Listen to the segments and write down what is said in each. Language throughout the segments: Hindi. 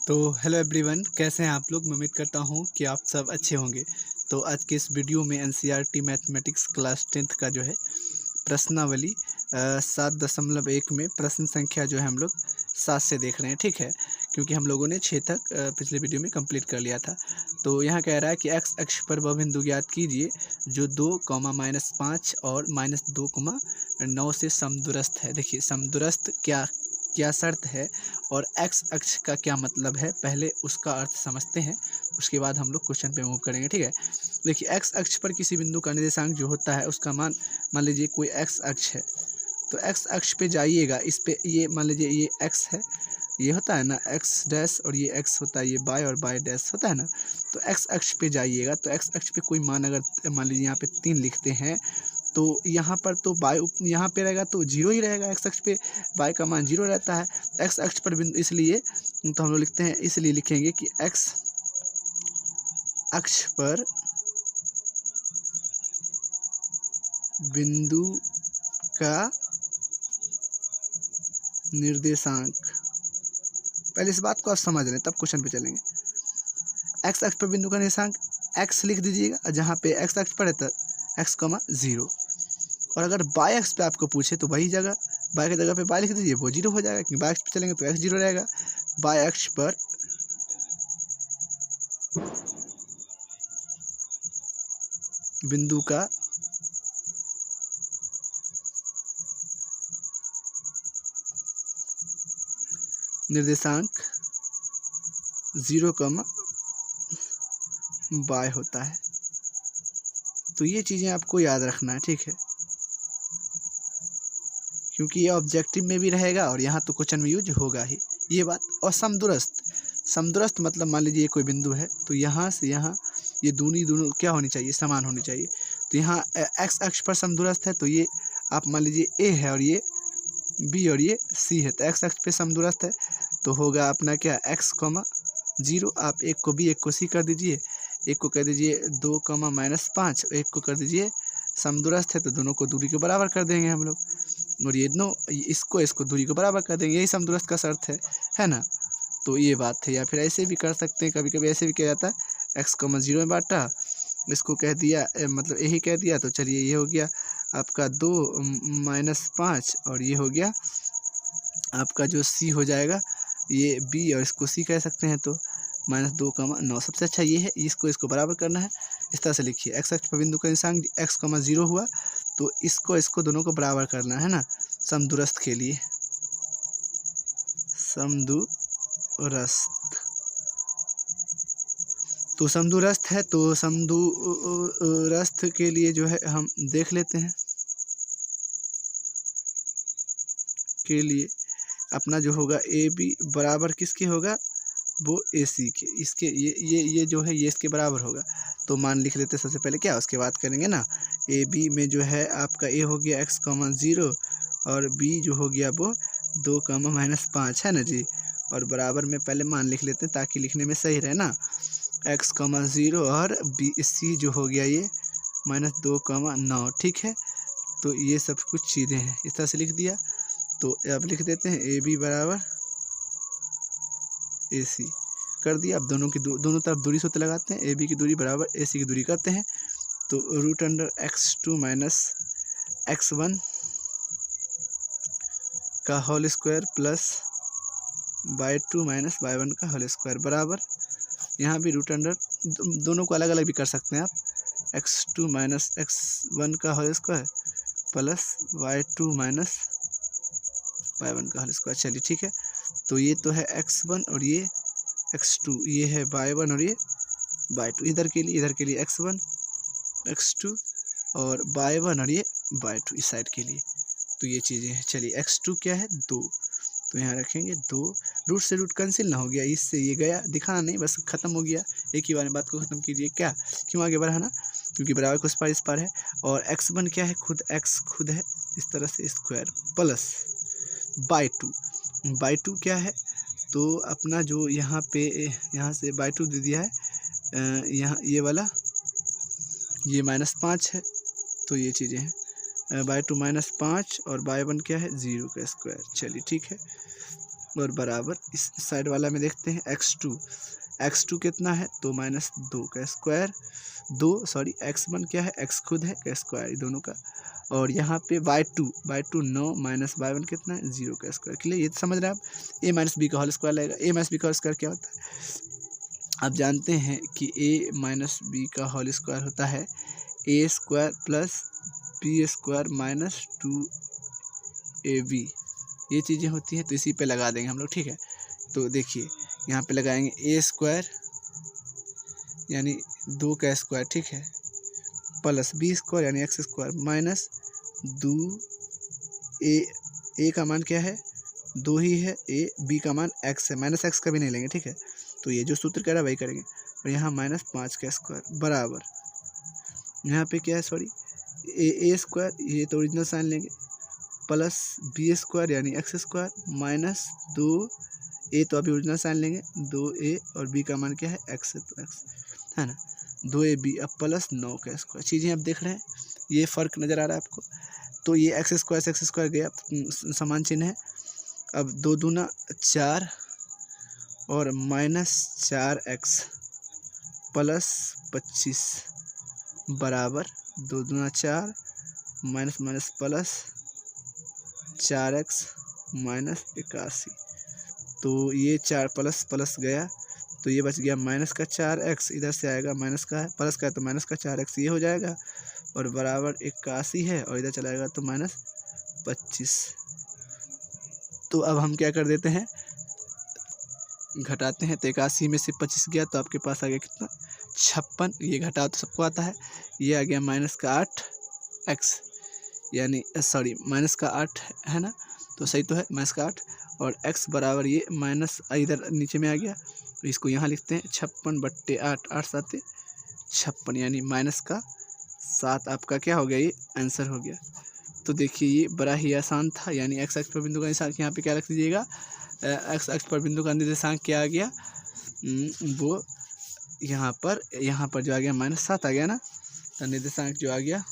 तो हेलो एवरीवन, कैसे हैं आप लोग। मैं उम्मीद करता हूं कि आप सब अच्छे होंगे। तो आज के इस वीडियो में एनसीईआरटी मैथमेटिक्स क्लास 10th का जो है प्रश्नावली 7.1 में प्रश्न संख्या जो है हम लोग 7 से देख रहे हैं, ठीक है। क्योंकि हम लोगों ने 6 तक पिछले वीडियो में कंप्लीट कर लिया था। तो यहाँ कह रहा है कि एक्स अक्ष पर वह बिंदु ज्ञात कीजिए जो 2, -5 और -2, 9 से समदूरस्थ है। देखिए समदूरस्थ क्या क्या शर्त है और एक्स अक्ष का क्या मतलब है, पहले उसका अर्थ समझते हैं, उसके बाद हम लोग क्वेश्चन पे मूव करेंगे, ठीक है। देखिए एक्स अक्ष पर किसी बिंदु का निर्देशांक जो होता है उसका मान मान लीजिए कोई एक्स अक्ष है, तो एक्स अक्ष पे जाइएगा। इस पे ये मान लीजिए ये एक्स है, ये होता है ना एक्स डैश, और ये एक्स होता है, ये बाय और बाय डैश होता है ना। तो एक्स अक्ष पे जाइएगा, तो एक्स अक्ष पे कोई मान अगर मान लीजिए यहाँ पे 3 लिखते हैं, तो यहाँ पर तो बाय यहाँ पे रहेगा तो जीरो ही रहेगा। एक्स अक्ष पे बाय का मान जीरो रहता है। एक्स अक्ष पर बिंदु इसलिए तो हम लोग लिखते हैं, इसलिए लिखेंगे कि एक्स अक्ष पर बिंदु का निर्देशांक, पहले इस बात को आप समझ लें तब क्वेश्चन पे चलेंगे। एक्स अक्ष पर बिंदु का निर्देशांक एक्स लिख दीजिएगा, जहाँ पे एक्स अक्ष पर है तो एक्स, 0। और अगर बाय अक्ष पे आपको पूछे तो वही जगह बाय की जगह पे बाय लिख दीजिए, वो जीरो हो जाएगा, क्योंकि बाय अक्ष पे चलेंगे तो एक्स जीरो रहेगा। बाय अक्ष पर बिंदु का निर्देशांक 0, बाय होता है। तो ये चीज़ें आपको याद रखना है, ठीक है, क्योंकि ये ऑब्जेक्टिव में भी रहेगा और यहाँ तो क्वेश्चन में यूज होगा ही ये बात। और समदूरस्थ मतलब मान लीजिए ये कोई बिंदु है, तो यहाँ से यहाँ ये दोनों क्या होनी चाहिए, समान होनी चाहिए। तो यहाँ एक्स अक्ष पर समदूरस्थ है, तो ये आप मान लीजिए ए है और ये बी और ये सी है, तो एक्स अक्ष पे समदूरस्थ है, तो होगा अपना क्या एक्स, 0। आप एक को बी एक को सी कर दीजिए, एक को कह दीजिए 2, -5, एक को कर दीजिए समदूरस्थ है, तो दोनों को दूरी के बराबर कर देंगे हम लोग, और ये दोनों इसको दूरी को बराबर कर देंगे। यही समदूरस्थ का शर्त है ना। तो ये बात है। या फिर ऐसे भी कर सकते हैं, कभी कभी ऐसे भी किया जाता है, एक्स, 0 में बांटा, इसको कह दिया मतलब यही कह दिया, तो चलिए ये हो गया आपका 2, -5, और ये हो गया आपका जो सी हो जाएगा ये बी, और इसको सी कह सकते हैं, तो -2, 9। सबसे अच्छा ये है, इसको बराबर करना है। इस तरह से लिखिए, एक्स अक्ष पर बिंदु का निशांक एक्स, 0 हुआ, तो इसको दोनों को बराबर करना है ना, समदूरस्थ के लिए। समदूरस्थ, तो समदूरस्थ है, तो समदूरस्थ के लिए जो है हम देख लेते हैं, के लिए अपना जो होगा ए बी बराबर किसके होगा, वो ए सी के, इसके ये जो है ये इसके बराबर होगा। तो मान लिख लेते हैं सबसे पहले क्या, उसके बाद करेंगे ना। ए बी में जो है आपका ए हो गया एक्स, 0, और बी जो हो गया वो 2, -5 है ना जी। और बराबर में पहले मान लिख लेते हैं ताकि लिखने में सही रहे ना। एक्स, 0 और बी सी जो हो गया ये -2, 9, ठीक है। तो ये सब कुछ चीज़ें हैं, इस तरह से लिख दिया। तो अब लिख देते हैं ए बी बराबर ए सी कर दिया। अब दोनों की दोनों तरफ दूरी सूत्र लगाते हैं, ए बी की दूरी बराबर ए सी की दूरी करते हैं, तो √x2 - x1 का whole square plus y2 - y1 का होल स्क्वायर बराबर, यहाँ भी दोनों को अलग अलग भी कर सकते हैं आप, x2 - x1 का whole square plus y2 - y1 का होल स्क्वायर। चलिए ठीक है, तो ये तो है x1 और ये x2, ये है y1 और ये y2। इधर के लिए x1 x2 और y1 और ये y2 इस साइड के लिए। तो ये चीज़ें हैं। चलिए x2 क्या है, 2, तो यहाँ रखेंगे 2। रूट से रूट कैंसिल ना हो गया, इससे ये गया, दिखाना नहीं, बस खत्म हो गया। एक ही बार में बात को खत्म कीजिए। क्या, क्यों आगे बढ़ाना, क्योंकि बराबर को इस पार है। और x1 क्या है, खुद x खुद है, इस तरह से स्क्वायर प्लस y2 क्या है, तो अपना जो यहाँ पे यहाँ से y2 दे दिया है, यहाँ ये वाला ये -5 है, तो ये चीज़ें हैं, y2 -5 और y1 क्या है, 0 का स्क्वायर। चलिए ठीक है, और बराबर इस साइड वाला में देखते हैं x2 कितना है तो -2 का स्क्वायर, x1 क्या है, x खुद है का स्क्वायर दोनों का, और यहाँ पे y2 9 माइनस y1 कितना है 0 का स्क्वायर। क्लियर, ये तो समझ रहे हैं आप। a माइनस बी का होल स्क्वायर लगेगा। a माइनस बी का होल स्क्वायर क्या होता है, आप जानते हैं कि a माइनस बी का होल स्क्वायर होता है a square plus B square minus 2ab, ये चीज़ें होती हैं। तो इसी पे लगा देंगे हम लोग, ठीक है। तो देखिए यहाँ पे लगाएंगे a स्क्वायर यानी 2 का स्क्वायर, ठीक है, प्लस बी स्क्वायर यानी x स्क्वायर माइनस 2 a का मान क्या है 2 ही है, b का मान x है, माइनस x का भी नहीं लेंगे, ठीक है। तो ये जो सूत्र कह रहा है वही करेंगे, और यहाँ -5 का स्क्वायर बराबर यहाँ पे क्या है, सॉरी a स्क्वायर, ये तो ओरिजिनल साइन लेंगे, प्लस बी स्क्वायर यानी x स्क्वायर माइनस 2a, तो अभी ओरिजिनल साइन लेंगे 2a, और b का मान क्या है x है, तो x है ना, 2ab अब प्लस 9 का स्क्वायर। चीज़ें आप देख रहे हैं, ये फ़र्क नज़र आ रहा है आपको। तो ये x स्क्वायर से x स्क्वायर गया, समान चिन्ह है। अब 2 दूना 4 और -4x प्लस 25 बराबर 2 दूना 4 minus minus plus 4x minus 81। तो ये 4 प्लस प्लस गया, तो ये बच गया माइनस का 4x, इधर से आएगा माइनस का है, प्लस का है तो माइनस का 4x ये हो जाएगा, और बराबर 81 है, और इधर चला जाएगा तो -25। तो अब हम क्या कर देते हैं, घटाते हैं, तो 81 में से 25 गया तो आपके पास आ गया कितना 56। ये घटाओ तो सबको आता है, ये आ गया माइनस का 8x, यानी सॉरी माइनस का 8 है ना, तो सही तो है माइनस का 8, और x बराबर ये माइनस इधर नीचे में आ गया, तो इसको यहाँ लिखते हैं 56/8, 8 7 56, यानी माइनस का 7 आपका क्या हो गया, ये आंसर हो गया। तो देखिए ये बड़ा ही आसान था, यानी x अक्ष पर बिंदु का निर्देशांक यहाँ पे क्या रख दीजिएगा, x अक्ष पर बिंदु का निर्देशांक क्या आ गया, वो यहाँ पर जो आ गया -7 आ गया ना, तो निर्देशांक जो आ गया,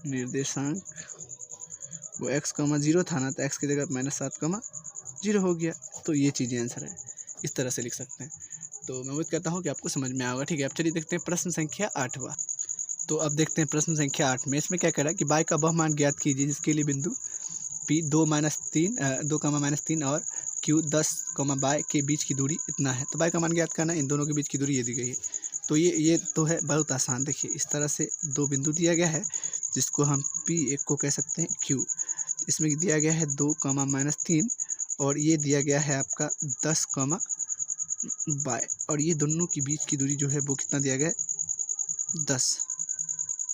निर्देशांक वो x,0 था ना, तो x की जगह -7,0 हो गया। तो ये चीज़ें आंसर है, इस तरह से लिख सकते हैं। तो मैं उम्मीद करता हूँ कि आपको समझ में आएगा, ठीक है। अब चलिए देखते हैं प्रश्न संख्या 8वां। तो अब देखते हैं प्रश्न संख्या 8 में, इसमें क्या कह रहा है कि y का वह मान ज्ञात कीजिए जिसके लिए बिंदु P 2,-3 और Q 10, y के बीच की दूरी इतना है। तो y का मान ज्ञात करना, इन दोनों के बीच की दूरी ये दी गई है। तो ये तो है बहुत आसान। देखिए इस तरह से दो बिंदु दिया गया है, जिसको हम P1 को कह सकते हैं Q, इसमें दिया गया है 2,-3, और ये दिया गया है आपका 10, y, और ये दोनों के बीच की दूरी जो है वो कितना दिया गया है 10।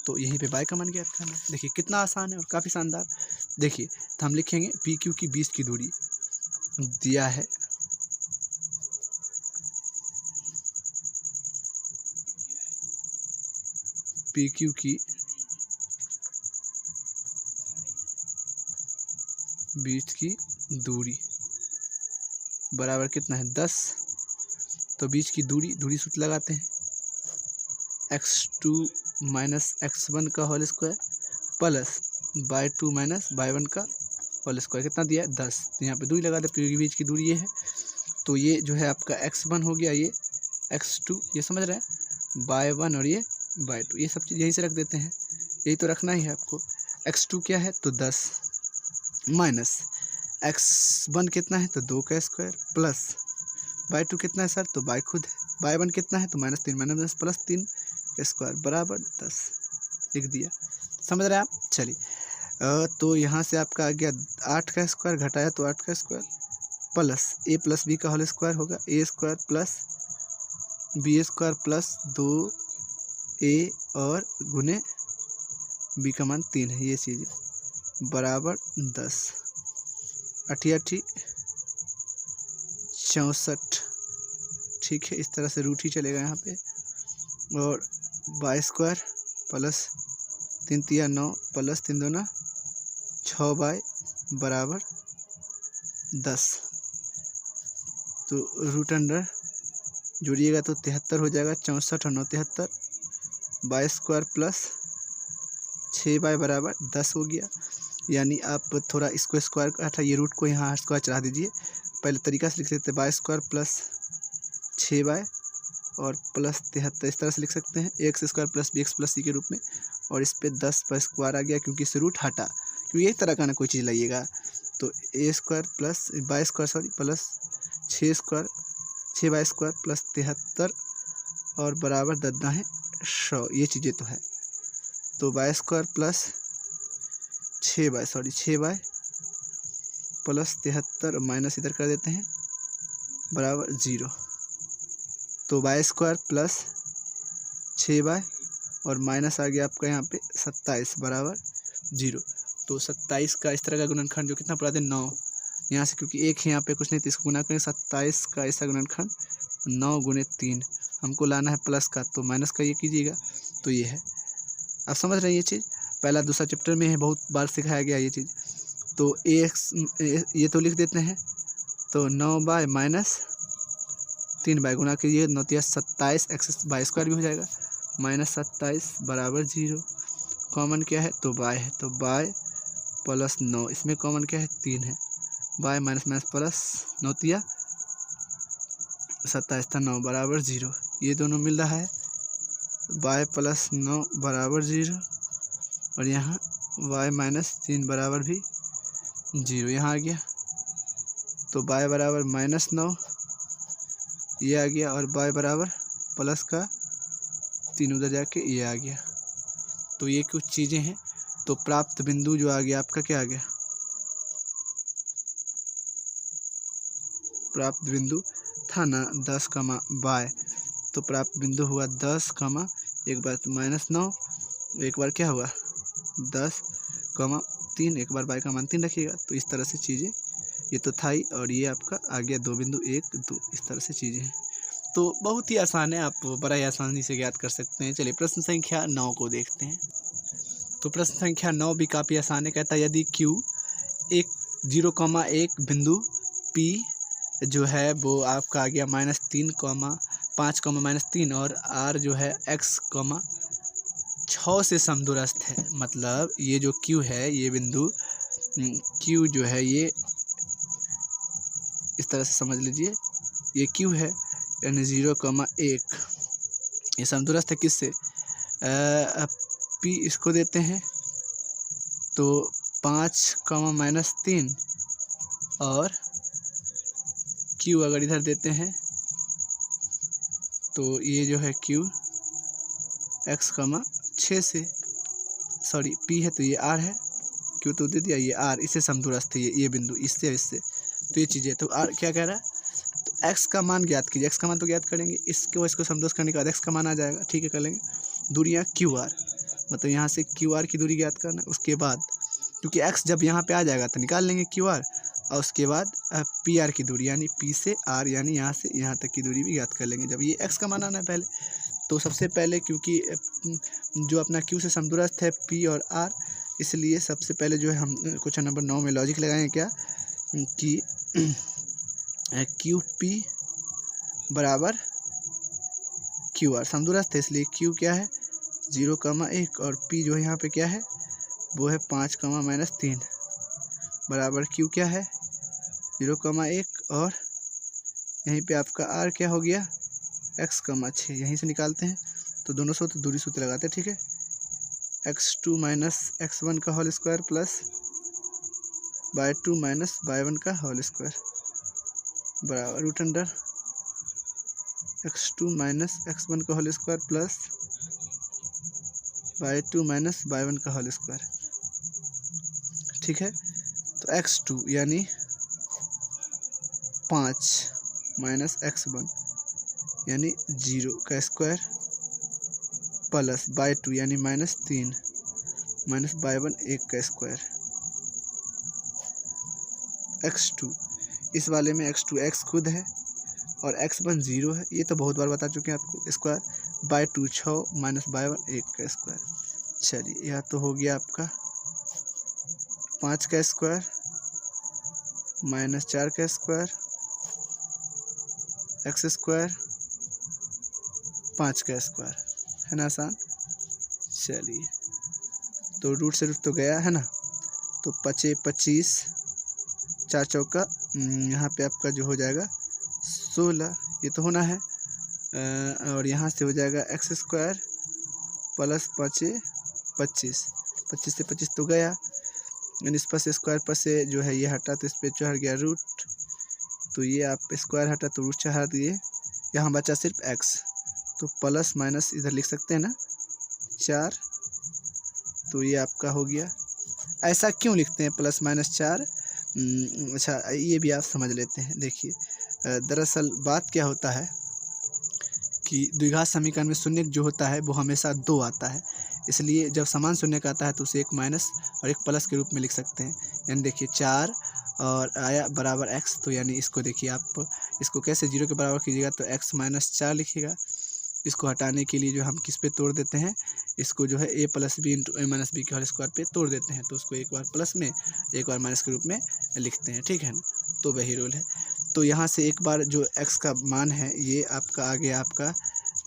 तो यहीं पे y का मान ज्ञात करना है। देखिए कितना आसान है और काफ़ी शानदार। देखिए तो हम लिखेंगे PQ की बीच की दूरी दिया है PQ की बीच की दूरी बराबर कितना है 10। तो बीच की दूरी सूत्र लगाते हैं, x2 माइनस x1 का whole square plus y2 minus y1 का होल स्क्वायर, कितना दिया है 10। तो यहाँ पे दूरी लगा दे, PQ के बीच की दूरी ये है। तो ये जो है आपका x1 हो गया, ये x2, ये समझ रहे हैं, y1 और ये y2, ये सब चीज़ यहीं से रख देते हैं, यही तो रखना ही है आपको। x2 क्या है तो 10 माइनस x1 कितना है तो 2 का स्क्वायर प्लस y2 कितना है सर तो y खुद है, y1 कितना है तो -3 माइनस प्लस 3 का स्क्वायर बराबर 10 लिख दिया। समझ रहे हैं आप। चलिए तो यहाँ से आपका आ गया 8 का स्क्वायर, घटाया तो 8 का square plus a plus b का होल स्क्वायर होगा, a square plus b square plus 2a और गुने b का मान 3 है, ये चीज़ बराबर 10, 8 64, ठीक है। इस तरह से रूट ही चलेगा यहाँ पे, और y square plus 3 3 9 plus 3 2 6y बराबर 10। तो रूट अंडर जोड़िएगा तो 73 हो जाएगा, 64 और 9 73, y स्क्वायर प्लस 6y बराबर 10 हो गया। यानी आप थोड़ा इसको स्क्वायर अर्थात ये रूट को यहाँ स्क्वायर चढ़ा दीजिए। पहले तरीका से लिख सकते हैं वाई स्क्वायर प्लस 6y और प्लस 73, इस तरह से लिख सकते हैं x square plus b x plus c के रूप में। और इस पे 10 पर स्क्वायर आ गया क्योंकि इससे रूट हटा, क्योंकि एक तरह का ना कोई चीज़ लाइएगा। तो a square plus y square plus 6y square plus 73 और बराबर 10 है 100, ये चीज़ें तो है। तो Y square plus 6y plus 73 minus इधर कर देते हैं बराबर 0। तो वाई स्क्वायर प्लस 6y और माइनस आ गया आपका यहाँ पे 27 बराबर 0। तो 27 का इस तरह का गुणनखंड जो कितना पड़ा था 9, यहाँ से क्योंकि एक है यहाँ पे कुछ नहीं तो इसको गुना करेंगे 27 का ऐसा गुणनखंड 9 गुणे 3, हमको लाना है प्लस का तो माइनस का ये कीजिएगा। तो ये है, आप समझ रहे हैं ये चीज़, पहला दूसरा चैप्टर में है, बहुत बार सिखाया गया ये चीज़। तो ये तो लिख देते हैं, तो 9y माइनस 3y गुना कीजिए 9 × 27 एक्स वाई स्क्वायर भी हो जाएगा माइनस 27 बराबर 0। कॉमन क्या है तो y है, तो y प्लस 9, इसमें कॉमन क्या है 3 है, y माइनस माइनस प्लस 9 × 27 था 9 बराबर 0, ये दोनों मिल रहा है y प्लस 9 बराबर 0 और यहाँ y माइनस 3 बराबर भी 0 यहाँ आ गया। तो y बराबर माइनस 9 ये आ गया और y बराबर प्लस का 3 उधर जाके ये आ गया। तो ये कुछ चीज़ें हैं। तो प्राप्त बिंदु जो आ गया आपका क्या आ गया, प्राप्त बिंदु था ना 10, y, तो प्राप्त बिंदु हुआ 10, एक बार माइनस 9, एक बार क्या हुआ 10, 3, एक बार y का मान 3 रखिएगा। तो इस तरह से चीज़ें ये तो था ही, और ये आपका आ गया 2 बिंदु 1 2, इस तरह से चीज़ें हैं। तो बहुत ही आसान है, आप बड़ा ही आसानी से ज्ञात कर सकते हैं। चलिए प्रश्न संख्या 9 को देखते हैं। तो प्रश्न संख्या 9 भी काफ़ी आसान है। कहता है यदि Q 0,1 बिंदु P जो है वो आपका आ गया -3, 5, -3 और R जो है x, 6 से समदूरस्थ है। मतलब ये जो Q है, ये बिंदु Q जो है ये इस तरह से समझ लीजिए, ये Q है यानी 0,1, ये समदूरस्थ है किससे, P इसको देते हैं तो 5, -3 और Q अगर इधर देते हैं तो ये जो है Q x, 6 से, सॉरी P है तो ये R है, Q तो दे दिया, ये R, इससे समदूरस्थ है ये बिंदु, इससे इससे। तो ये चीज़ें, तो R क्या कह रहा है, तो x का मान ज्ञात कीजिए, x का मान तो ज्ञात करेंगे, इसको समदूरस्थ करने के बाद x का मान आ जाएगा, ठीक है कर लेंगे। दूरियाँ QR, मतलब यहाँ से QR की दूरी ज्ञात करना, उसके बाद क्योंकि x जब यहाँ पे आ जाएगा तो निकाल लेंगे QR, और उसके बाद PR की दूरी यानी P से R यानी यहाँ से यहाँ तक की दूरी भी ज्ञात कर लेंगे। जब ये x का मान आना है पहले, तो सबसे पहले क्योंकि जो अपना Q से समदूरस्थ है P और R, इसलिए सबसे पहले जो है हम क्वेश्चन नंबर 9 में लॉजिक लगाएंगे क्या कि QP बराबर QR, समदूरस्थ है इसलिए Q क्या है 0,1 और P जो है यहाँ पे क्या है वो है 5, -3 बराबर Q क्या है 0,1 और यहीं पे आपका R क्या हो गया x, 6, यहीं से निकालते हैं तो दोनों सूत्र दूरी सूत्र लगाते हैं, ठीक है। x2 - x1 का whole square plus y2 - y1 का होल स्क्वायर बराबर √, x2 - x1 का whole square plus y2 - y1 का होल स्क्वायर, ठीक है। तो x2 यानी 5 -x1 यानी 0 का स्क्वायर प्लस y2 यानी -3 -y1 1 का स्क्वायर। x2 इस वाले में x2 x खुद है और x1 0 है, ये तो बहुत बार बता चुके हैं आपको। स्क्वायर y2 6 -y1 1 का स्क्वायर। चलिए यह तो हो गया आपका 5 का स्क्वायर -4 का स्क्वायर x स्क्वायर 5 का स्क्वायर, है ना आसान। चलिए तो रूट से रूट तो गया है ना, तो 5 25, 4 चौका यहाँ पे आपका जो हो जाएगा 16, ये तो होना है। और यहाँ से हो जाएगा x स्क्वायर प्लस 5 25, 25 से 25 तो गया, यानी इस पर से स्क्वायर पर से जो है ये हटा तो इस पर चढ़ गया रूट, तो ये आप स्क्वायर हटा तो रूट चढ़ा दिए, यहाँ बचा सिर्फ x, तो प्लस माइनस इधर लिख सकते हैं ना 4, तो ये आपका हो गया। ऐसा क्यों लिखते हैं प्लस माइनस 4? अच्छा ये भी आप समझ लेते हैं। देखिए दरअसल बात क्या होता है कि द्विघात समीकरण में शून्य जो होता है वो हमेशा 2 आता है, इसलिए जब समान शून्य का आता है तो उसे एक माइनस और एक प्लस के रूप में लिख सकते हैं। यानी देखिए 4 और आया बराबर x, तो यानी इसको देखिए आप इसको कैसे 0 के बराबर कीजिएगा तो x माइनस 4 लिखिएगा। इसको हटाने के लिए जो हम किस पे तोड़ देते हैं, इसको जो है a plus B into A minus B के होल स्क्वायर पे तोड़ देते हैं, तो उसको एक बार प्लस में एक बार माइनस के रूप में लिखते हैं, ठीक है ना। तो वही रूल है। तो यहाँ से एक बार जो x का मान है ये आपका आ गया, आपका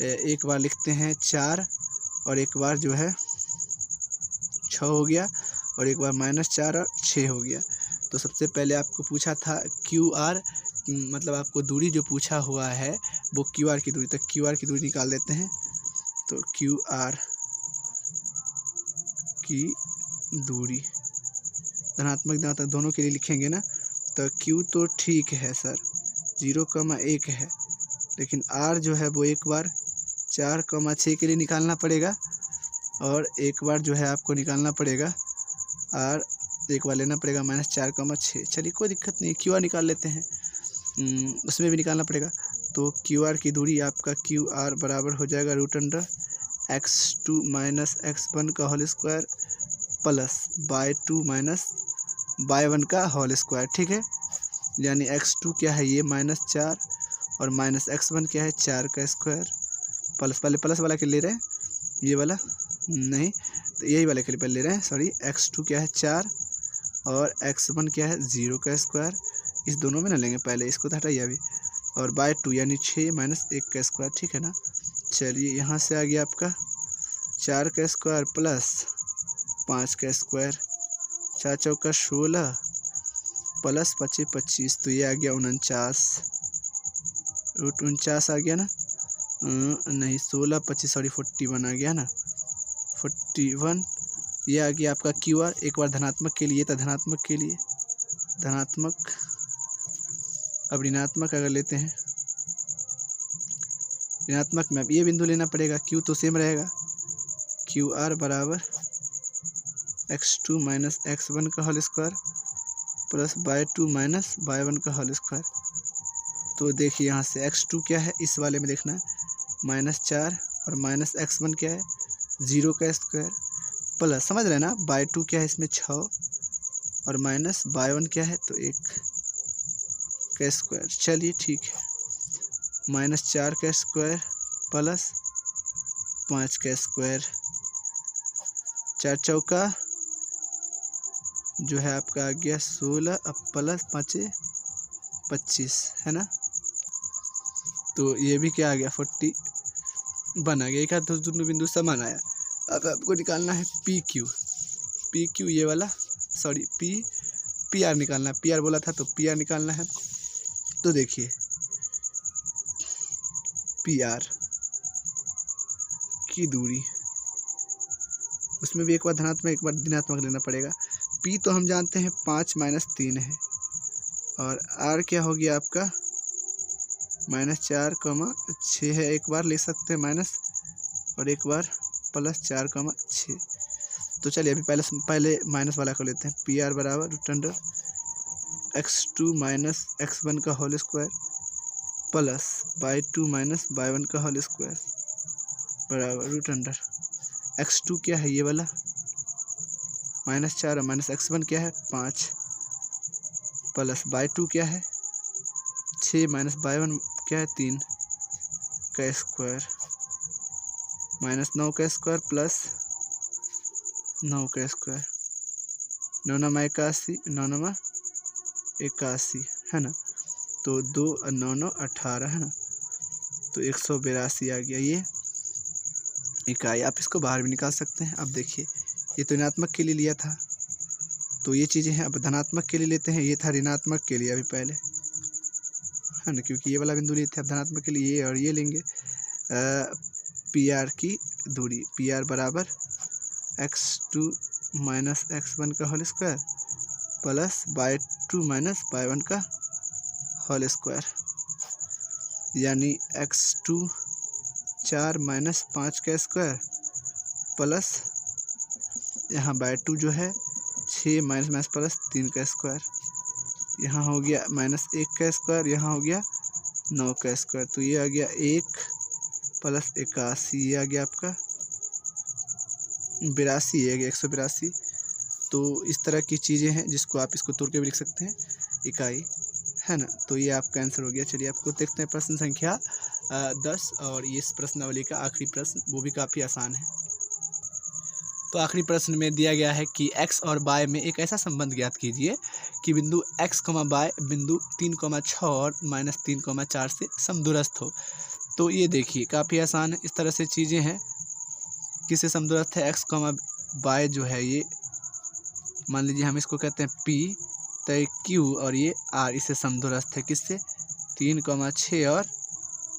एक बार लिखते हैं 4 और एक बार जो है 6 हो गया, और एक बार -4 और 6 हो गया। तो सबसे पहले आपको पूछा था QR, मतलब आपको दूरी जो पूछा हुआ है वो QR की दूरी, तो QR की दूरी निकाल देते हैं। तो QR की दूरी धनात्मक धनात्मक दोनों के लिए लिखेंगे ना, तो Q तो ठीक है सर 0,1 है, लेकिन R जो है वो एक बार 4,6 के लिए निकालना पड़ेगा, और एक बार जो है आपको निकालना पड़ेगा R, एक बार लेना पड़ेगा -4,6। चलिए कोई दिक्कत नहीं, QR निकाल लेते हैं, उसमें भी निकालना पड़ेगा। तो QR की दूरी आपका QR बराबर हो जाएगा √x2 - x1 का whole square plus y2 - y1 का होल स्क्वायर, ठीक है। यानी x2 क्या है ये -4 और -x1 क्या है 4 का स्क्वायर प्लस, पहले प्लस वाला के ले रहे हैं, ये वाला नहीं तो यही वाले के लिए पहले ले रहे हैं, सॉरी। x2 क्या है 4 और x1 क्या है 0 का स्क्वायर, इस दोनों में ना लेंगे, पहले इसको तो हटाइए अभी, और y2 यानी 6 - 1 का स्क्वायर, ठीक है ना। चलिए यहाँ से आ गया आपका 4 का स्क्वायर प्लस 5 का स्क्वायर, 4 चौका 16 प्लस 5 25, तो ये आ गया 49, √49 आ गया ना, नहीं 16 25 सॉरी 41 आ गया ना, 41। ये आ गया आपका QR, एक बार धनात्मक के लिए था, धनात्मक के लिए धनात्मक, अब ऋणात्मक अगर लेते हैं, ऋणात्मक में अब ये बिंदु लेना पड़ेगा, Q तो सेम रहेगा, QR बराबर x2 - x1 का whole square plus y2 - y1 का होल स्क्वायर। तो देखिए यहाँ से x2 क्या है, इस वाले में देखना है -4 और -x1 क्या है 0 का स्क्वायर प्लस, समझ रहे हैं ना, y2 क्या है इसमें 6 और माइनस y1 क्या है तो 1 का स्क्वायर। चलिए ठीक है, -4 का स्क्वायर प्लस 5 का स्क्वायर, 4 चौका जो है आपका आ गया 16 अब प्लस 5 25, है ना। तो ये भी क्या आ गया 40 बना गया, एक हाथ दोनों बिंदु समान आया। अब आपको निकालना है पी क्यू ये वाला, सॉरी पी आर निकालना है, PR बोला था तो PR निकालना है आपको। तो देखिए PR की दूरी, उसमें भी एक बार धनात्मक एक बार ऋणात्मक लेना पड़ेगा। P तो हम जानते हैं 5 - 3 है, और R क्या हो गया आपका -4,6 है, एक बार ले सकते हैं माइनस और एक बार प्लस 4,6। तो चलिए अभी पहले माइनस वाला को लेते हैं। PR बराबर √x2 - x1 का whole square plus y2 - y1 का होल स्क्वायर बराबर √x2 क्या है ये वाला -4 और -x1 क्या है 5 प्लस y2 क्या है 6 - y1 क्या है 3 का स्क्वायर -9 का स्क्वायर प्लस 9 का स्क्वायर, 9 9 81, 9 9 81 है ना। तो 2 और 9 9 18 है ना, तो 182 आ गया ये इकाई। आप इसको बाहर भी निकाल सकते हैं। अब देखिए ये तो ऋणात्मक के लिए लिया था, तो ये चीज़ें हैं। अब धनात्मक के लिए लेते हैं, ये था ऋणात्मक के लिए अभी पहले, है ना, क्योंकि ये वाला बिंदु लिए थे। अब धनात्मक के लिए ये और ये लेंगे। पी आर की दूरी, पी आर बराबर x2 माइनस x1 का whole square plus y2 minus y1 का होल स्क्वायर, यानी x2 4 माइनस 5 का स्क्वायर प्लस यहाँ y2 जो है 6 माइनस माइनस प्लस 3 का स्क्वायर, यहाँ हो गया माइनस 1 का स्क्वायर, यहाँ हो गया 9 का स्क्वायर। तो ये आ गया 1 प्लस 81, ये आ गया आपका 82, ये आ गया 182। तो इस तरह की चीज़ें हैं जिसको आप इसको तोड़ के भी लिख सकते हैं, इकाई, है ना। तो ये आपका आंसर हो गया। चलिए आपको देखते हैं प्रश्न संख्या 10, और ये इस प्रश्नावली का आखिरी प्रश्न, वो भी काफ़ी आसान है। तो आखिरी प्रश्न में दिया गया है कि x और y में एक ऐसा संबंध ज्ञात कीजिए कि बिंदु x, y बिंदु 3,6 और -3,4 से समदूरस्थ हो। तो ये देखिए काफ़ी आसान है। इस तरह से चीज़ें हैं, किससे समदूरस्थ है, x, y जो है ये मान लीजिए हम इसको कहते हैं P, तो Q और ये R, इससे समदूरस्थ है। किससे, 3,6 और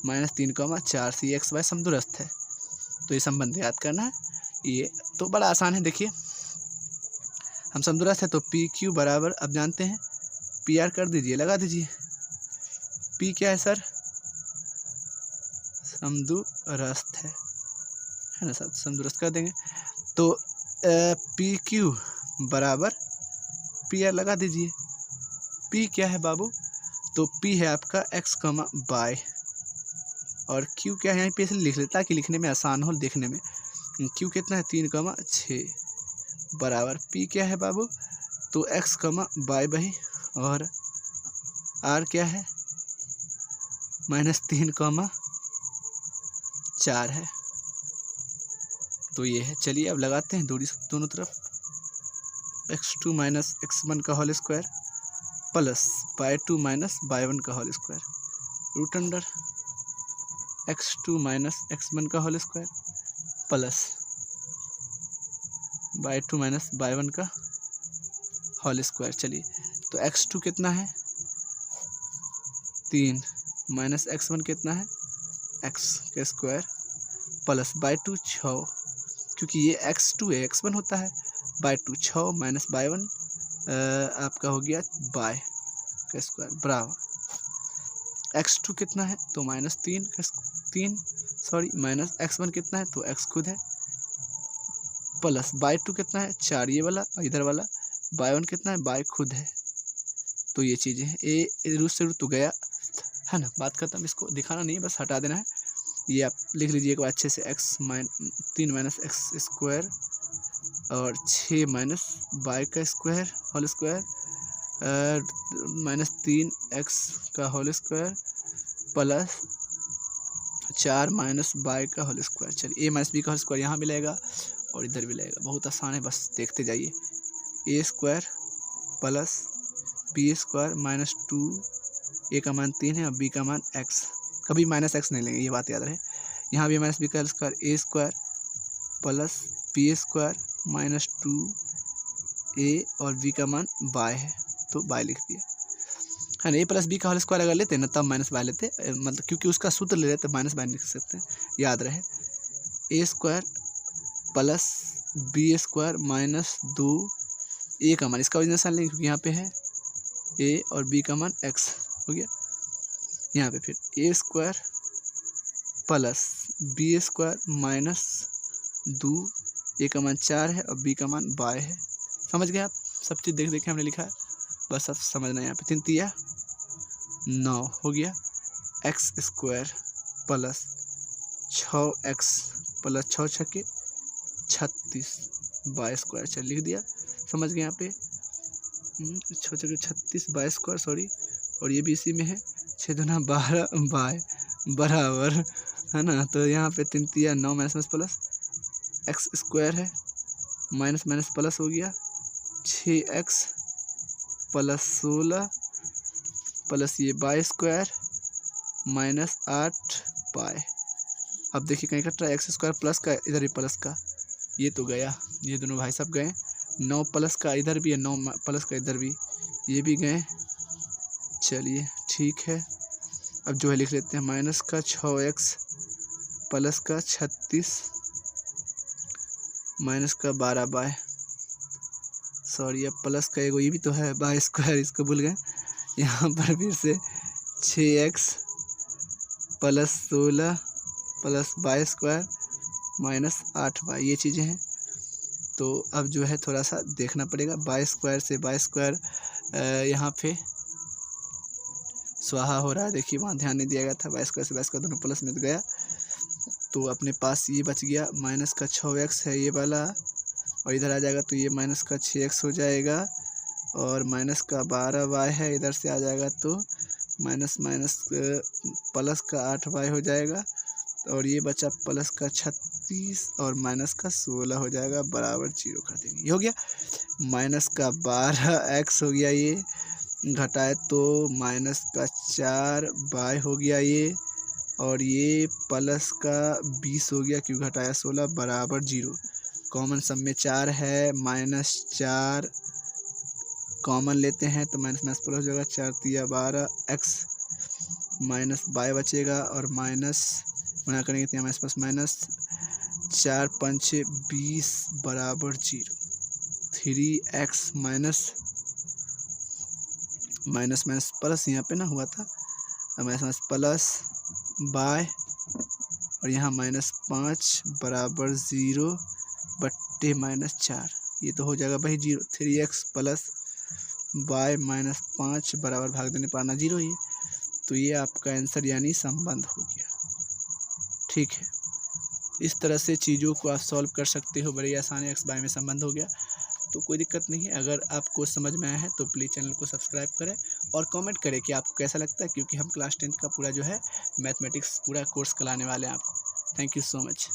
-3,4 से ये x, y समदूरस्थ है। तो ये संबंध याद करना है। ये तो बड़ा आसान है। देखिए हम समदूरस्थ है तो पी क्यू बराबर, अब जानते हैं पी आर कर दीजिए, लगा दीजिए। पी क्या है सर, समदूरस्थ है ना सर, समदूरस्थ कर देंगे। तो पी क्यू बराबर पी आर लगा दीजिए। पी क्या है बाबू, तो पी है आपका x, y, और क्यू क्या है, यहाँ पे इसलिए लिख लेता ताकि लिखने में आसान हो, देखने में। क्यू कितना है, 3,6 बराबर पी क्या है बाबू, तो x, y भाई, और r क्या है, -3,4 है। तो ये है। चलिए अब लगाते हैं दूरी दोनों तरफ, x2 माइनस x1 का whole square plus y2 minus y1 का whole square, root under x2 minus x1 का whole square plus y2 minus y1 का होल स्क्वायर। चलिए तो x2 कितना है, 3 माइनस x1 कितना है, x का स्क्वायर प्लस y2 6, क्योंकि ये x2 है, x1 होता है, y2 6 माइनस y1 आपका हो गया y का स्क्वायर बराबर x2 कितना है, तो -3 माइनस x1 कितना है, तो x खुद है, प्लस y2 कितना है, 4 ये वाला, और इधर वाला y1 कितना है, y खुद है। तो ये चीज़ें हैं, ए रूट से रूट तो गया, है ना, बात खत्म। इसको दिखाना नहीं है, बस हटा देना है। ये आप लिख लीजिए एक बार अच्छे से, 3 माइनस x स्क्वायर और 6 माइनस y का स्क्वायर होल स्क्वायर -3x का whole square plus 4 minus y का होल स्क्वायर। चलिए a माइनस b का होल स्क्वायर यहाँ भी लगेगा और इधर भी लगेगा, बहुत आसान है, बस देखते जाइए। a square plus b square -2, a का मान 3 है और b का मान x, कभी -x नहीं लेंगे, ये बात याद रहे। यहाँ भी माइनस b का whole square, a square plus b square -2a और b का मान y है, तो y लिख दिया, है ना। a प्लस b का होल स्क्वायर अगर लेते हैं ना, तब -y लेते, मतलब क्योंकि उसका सूत्र ले लेते -y लिख सकते हैं, याद रहे। a square plus b square -2a का मान, इसका ओरिजिनल साइन लेंगे क्योंकि यहाँ पे है a और b का मान x हो गया। यहाँ पे फिर a square plus b square -2a का मान 4 है और b का मान y है। समझ गए आप, सब चीज़ देख देखे हमने लिखा है, बस अब समझना है। यहाँ पे 3 तिया 9 हो गया, x square plus 6x plus 6 छक्के 36 y स्क्वायर। चल लिख दिया, समझ गए। यहाँ पे 6 छक्के 36 y स्क्वायर, सॉरी, और ये भी इसी में है, 6 दूना 12 y बराबर, है ना। तो यहाँ पे 3 तिया 9 माइनस प्लस x स्क्वायर है, माइनस माइनस प्लस हो गया, 6x प्लस 16 प्लस ये y स्क्वायर -8y। अब देखिए कहीं कट रहा है, x स्क्वायर प्लस का, इधर भी प्लस का, ये तो गया, ये दोनों भाई साहब गए, 9 प्लस का इधर भी है, 9 प्लस का इधर भी, ये भी गए। चलिए ठीक है, अब जो है लिख लेते हैं माइनस का 6x प्लस का 36 माइनस का 12 बाय, सॉरी अब प्लस का एगो ये भी तो है बाय स्क्वायर, इसको भूल गए। यहाँ पर फिर से 6x plus 16 plus by square minus 8 by, ये चीज़ें हैं। तो अब जो है थोड़ा सा देखना पड़ेगा, बाय स्क्वायर से बाय स्क्वायर यहाँ पे स्वाहा हो रहा है, देखिए वहाँ ध्यान नहीं दिया गया था, बाय स्क्वायर से बाय स्क्वायर दोनों प्लस में गया, तो अपने पास ये बच गया माइनस का 6x है ये वाला, और इधर आ जाएगा तो ये माइनस का 6x हो जाएगा, और माइनस का 12y है, इधर से आ जाएगा तो माइनस माइनस प्लस का 8y हो जाएगा, और ये बचा प्लस का 36 और माइनस का 16 हो जाएगा, बराबर 0 कर देंगे। ये हो गया माइनस का 12x हो गया, ये घटाए तो माइनस का 4y हो गया ये, और ये प्लस का 20 हो गया, क्यों घटाया 16, बराबर 0। कॉमन सम में 4 है, माइनस 4 कॉमन लेते हैं तो माइनस माइनस प्लस हो जाएगा, 4 तिया 12 x माइनस y बचेगा, और माइनस गुणा करेंगे तो माइनस प्लस माइनस 4 5 20 बराबर 0। 3x minus minus minus plus यहाँ पे ना हुआ था, माइनस माइनस प्लस बाय, और यहाँ माइनस 5 बराबर 0 बट्टे माइनस 4, ये तो हो जाएगा भाई 0। 3x प्लस बाय माइनस 5 बराबर भाग देने पर आना 0 ही है, तो ये आपका आंसर यानी संबंध हो गया। ठीक है, इस तरह से चीज़ों को आप सॉल्व कर सकते हो बड़ी आसानी, x बाय में संबंध हो गया तो कोई दिक्कत नहीं है। अगर आपको समझ में आया है तो प्लीज़ चैनल को सब्सक्राइब करें और कमेंट करें कि आपको कैसा लगता है, क्योंकि हम क्लास 10th का पूरा जो है मैथमेटिक्स पूरा कोर्स कराने वाले हैं आपको। Thank you so much.